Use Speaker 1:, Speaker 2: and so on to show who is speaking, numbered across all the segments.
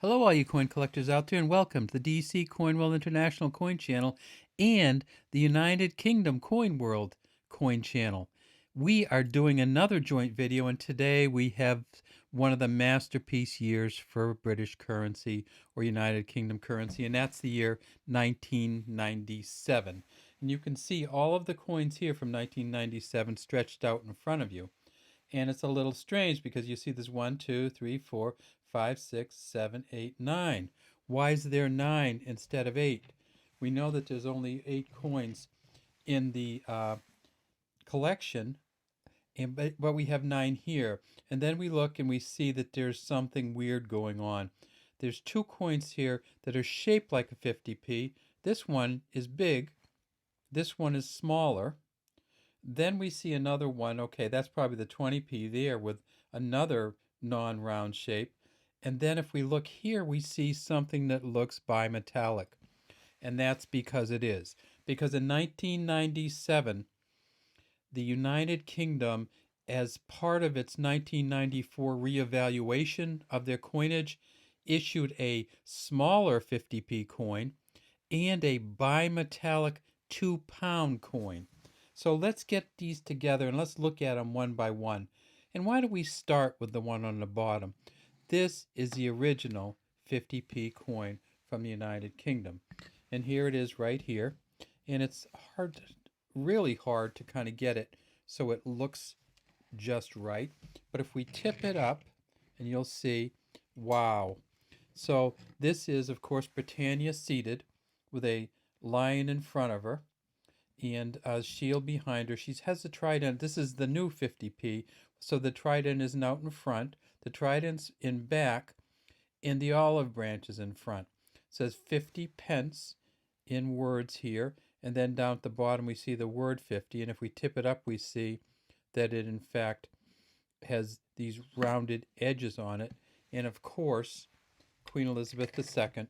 Speaker 1: Hello, all you coin collectors out there, and welcome to the DC Coin World International Coin Channel and the United Kingdom Coin World Coin Channel. We are doing another joint video, and today we have one of the masterpiece years for British currency or United Kingdom currency, and that's the year 1997. And you can see all of the coins here from 1997 stretched out in front of you. And it's a little strange because you see this 1, 2, 3, 4, 5, 6, 7, 8, 9. Why is there 9 instead of 8? We know that there's only 8 coins in the collection, but we have 9 here. And then we look and we see that there's something weird going on. There's 2 coins here that are shaped like a 50p. This one is big. This one is smaller. Then we see another one. Okay, that's probably the 20p there with another non-round shape. And then if we look here, we see something that looks bimetallic. And that's because it is. Because in 1997, the United Kingdom, as part of its 1994 reevaluation of their coinage, issued a smaller 50p coin and a bimetallic 2-pound coin. So let's get these together and let's look at them one by one. And why don't we start with the one on the bottom? This is the original 50p coin from the United Kingdom. And here it is right here. And it's hard, really hard to kind of get it so it looks just right. But if we tip it up, and you'll see, wow. So this is, of course, Britannia seated with a lion in front of her and a shield behind her. She has the trident. This is the new 50p, so the trident isn't out in front. The trident's in back, and the olive branch is in front. It says 50 pence in words here, and then down at the bottom we see the word 50, and if we tip it up we see that it in fact has these rounded edges on it. And of course, Queen Elizabeth II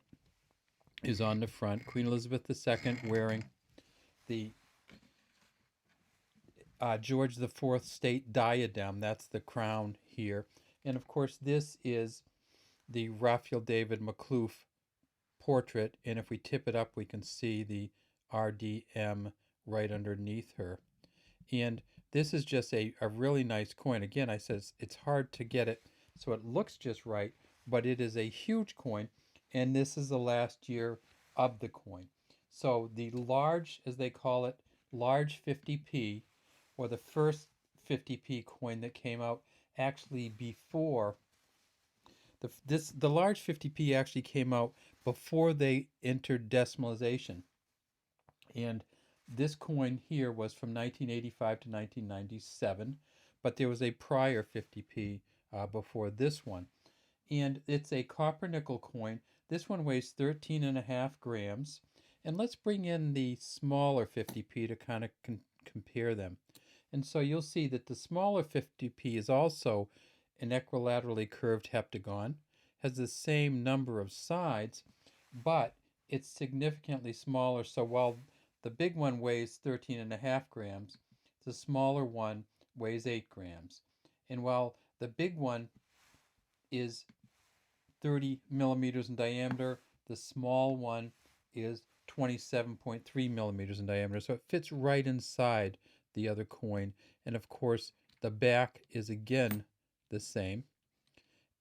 Speaker 1: is on the front. Queen Elizabeth II wearing the George IV state diadem. That's the crown here. And of course, this is the Raphael David Makhlouf portrait. And if we tip it up, we can see the RDM right underneath her. And this is just a really nice coin. Again, I said it's hard to get it so it looks just right, but it is a huge coin. And this is the last year of the coin. So the large, as they call it, large 50p, or the first 50p coin that came out actually before the large 50p actually came out before they entered decimalization. And this coin here was from 1985 to 1997, but there was a prior 50p before this one. And it's a copper nickel coin. This one weighs 13.5 grams. And let's bring in the smaller 50p to kind of compare them. And so you'll see that the smaller 50p is also an equilaterally curved heptagon, has the same number of sides, but it's significantly smaller. So while the big one weighs 13.5 grams, the smaller one weighs 8 grams. And while the big one is 30 millimeters in diameter, the small one is 27.3 millimeters in diameter. So it fits right inside the other coin. And of course, the back is again the same.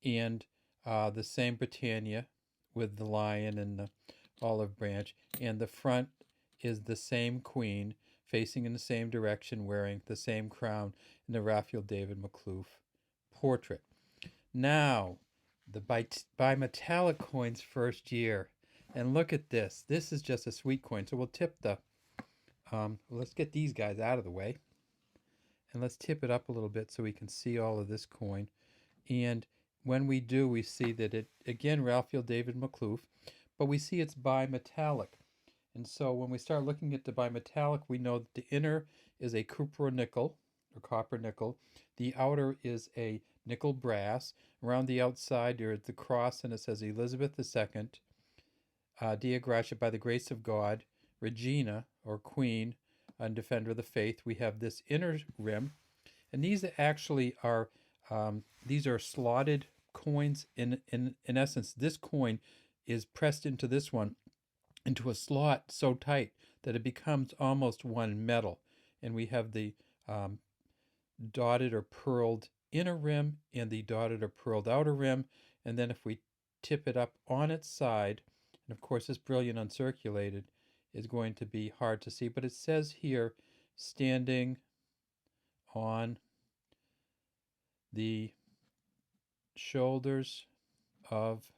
Speaker 1: And the same Britannia with the lion and the olive branch. And the front is the same queen facing in the same direction, wearing the same crown in the Raphael David Makhlouf portrait. Now, the bimetallic coin's first year. And look at this. This is just a sweet coin. So we'll tip the, let's get these guys out of the way. And let's tip it up a little bit so we can see all of this coin. And when we do, we see that it, again, Raphael David Makhlouf, but we see it's bimetallic. And so when we start looking at the bimetallic, we know that the inner is a cupronickel, or copper nickel. The outer is a nickel brass. Around the outside, there's the cross, and it says Elizabeth II, Dea Gratia, by the grace of God, Regina, or Queen, and Defender of the Faith. We have this inner rim, and these actually are these are slotted coins, in essence, this coin is pressed into this one into a slot so tight that it becomes almost one metal. And we have the um, dotted or pearled inner rim and the dotted or pearled outer rim. And then if we tip it up on its side, and of course this brilliant uncirculated is going to be hard to see, but it says here, standing on the shoulders of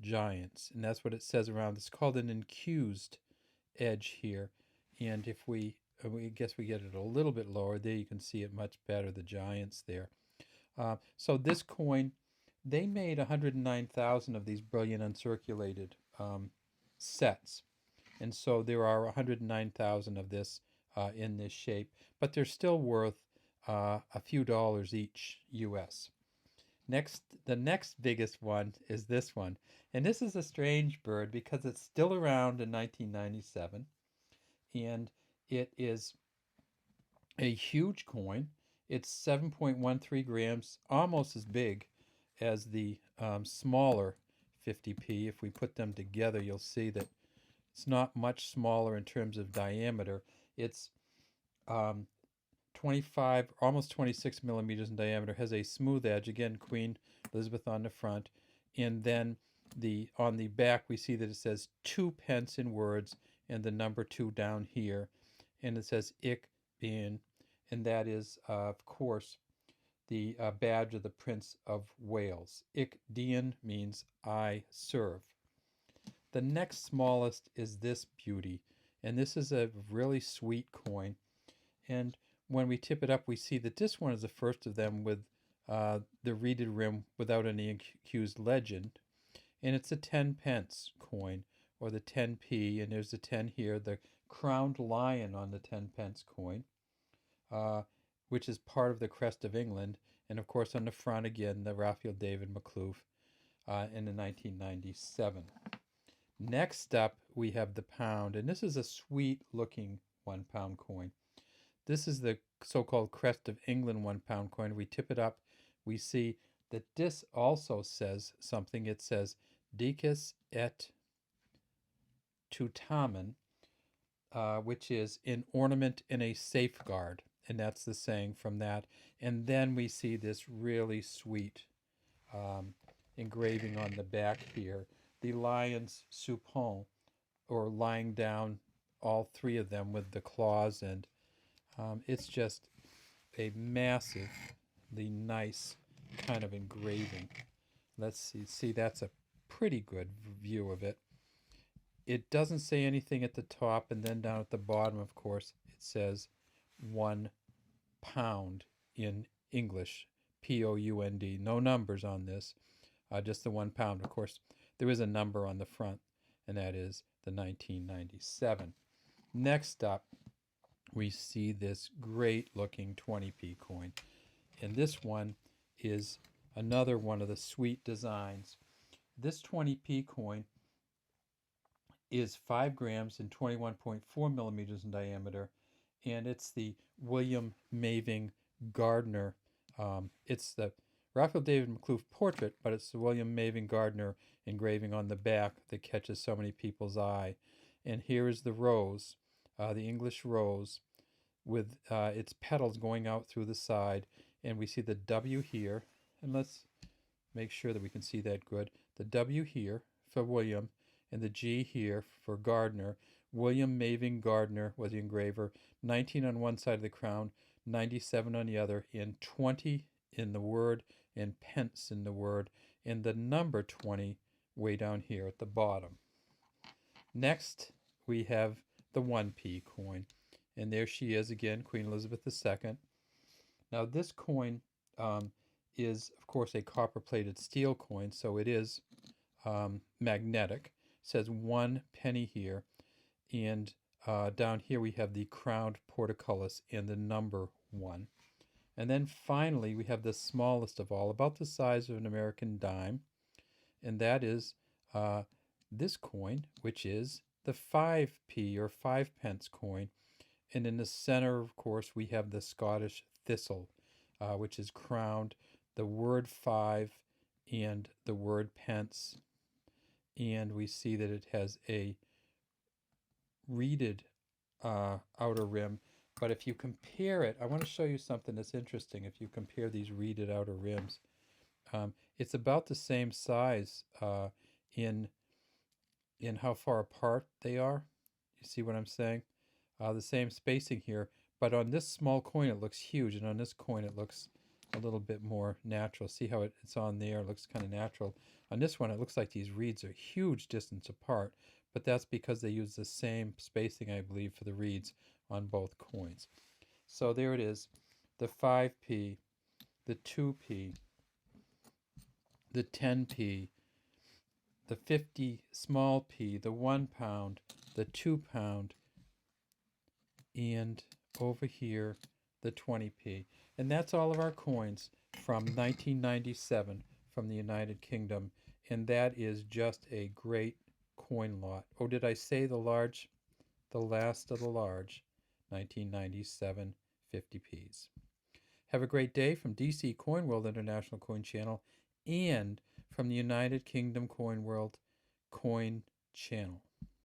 Speaker 1: giants. And that's what it says around. It's called an incused edge here. And if we guess we get it a little bit lower, there you can see it much better, the giants there. So this coin, they made 109,000 of these brilliant uncirculated sets. And so there are 109,000 of this in this shape, but they're still worth a few dollars each US. The next biggest one is this one. And this is a strange bird because it's still around in 1997. And it is a huge coin. It's 7.13 grams, almost as big as the smaller 50p. If we put them together, you'll see that it's not much smaller in terms of diameter. It's 25, almost 26 millimeters in diameter, has a smooth edge. Again, Queen Elizabeth on the front. And then on the back, we see that it says 2p in words and the number 2 down here. And it says Ik Bien, and that is, of course, the badge of the Prince of Wales. Ik Dien means I serve. The next smallest is this beauty, and this is a really sweet coin. And when we tip it up, we see that this one is the first of them with the reeded rim without any accused legend. And it's a 10p coin, or the 10p, and there's the 10 here, the crowned lion on the 10p coin, which is part of the Crest of England. And of course on the front again, the Raphael David Makhlouf in the 1997. Next up, we have the pound, and this is a sweet looking £1 coin. This is the so-called Crest of England £1 coin. We tip it up, we see that this also says something. It says Dices et Tutamen, which is an ornament and a safeguard. And that's the saying from that. And then we see this really sweet engraving on the back here. The lions supon, or lying down, all three of them with the claws. And it's just a massively nice kind of engraving. Let's see. See, that's a pretty good view of it. It doesn't say anything at the top, and then down at the bottom, of course, it says £1 in English, Pound. No numbers on this, just the £1. Of course, there is a number on the front, and that is the 1997. Next up, we see this great-looking 20p coin, and this one is another one of the sweet designs. This 20p coin is 5 grams and 21.4 millimeters in diameter, and it's the William Maving Gardner. It's the Raphael David Makhlouf portrait, but it's the William Maving Gardner engraving on the back that catches so many people's eye. And here is the rose, the English rose, with its petals going out through the side, and we see the W here, and let's make sure that we can see that good. The W here for William, and the G here for Gardner. William Maving Gardner was the engraver. 19 on one side of the crown, 97 on the other, and 20 in the word, and pence in the word, and the number 20 way down here at the bottom. Next, we have the 1p coin, and there she is again, Queen Elizabeth II. Now this coin is, of course, a copper-plated steel coin, so it is magnetic. It says 1 penny here, and down here we have the crowned portcullis and the number 1. And then finally we have the smallest of all, about the size of an American dime, and that is this coin, which is the 5p or 5p coin. And in the center, of course, we have the Scottish thistle, which is crowned. the word 5 and the word pence. And we see that it has a reeded outer rim. But if you compare it, I want to show you something that's interesting. If you compare these reeded outer rims, it's about the same size in how far apart they are. You see what I'm saying? The same spacing here, but on this small coin it looks huge, and on this coin it looks a little bit more natural. See how it's on there? It looks kind of natural. On this one it looks like these reeds are huge distance apart, but that's because they use the same spacing, I believe, for the reeds on both coins. So there it is, the 5p, the 2p, the 10p, the 50 small p, the 1 pound, the 2 pound, and over here the 20p. And that's all of our coins from 1997 from the United Kingdom. And that is just a great coin lot. Oh, did I say the large? The last of the large 1997 50p's. Have a great day from DC Coin World International Coin Channel and from the United Kingdom Coin World Coin Channel.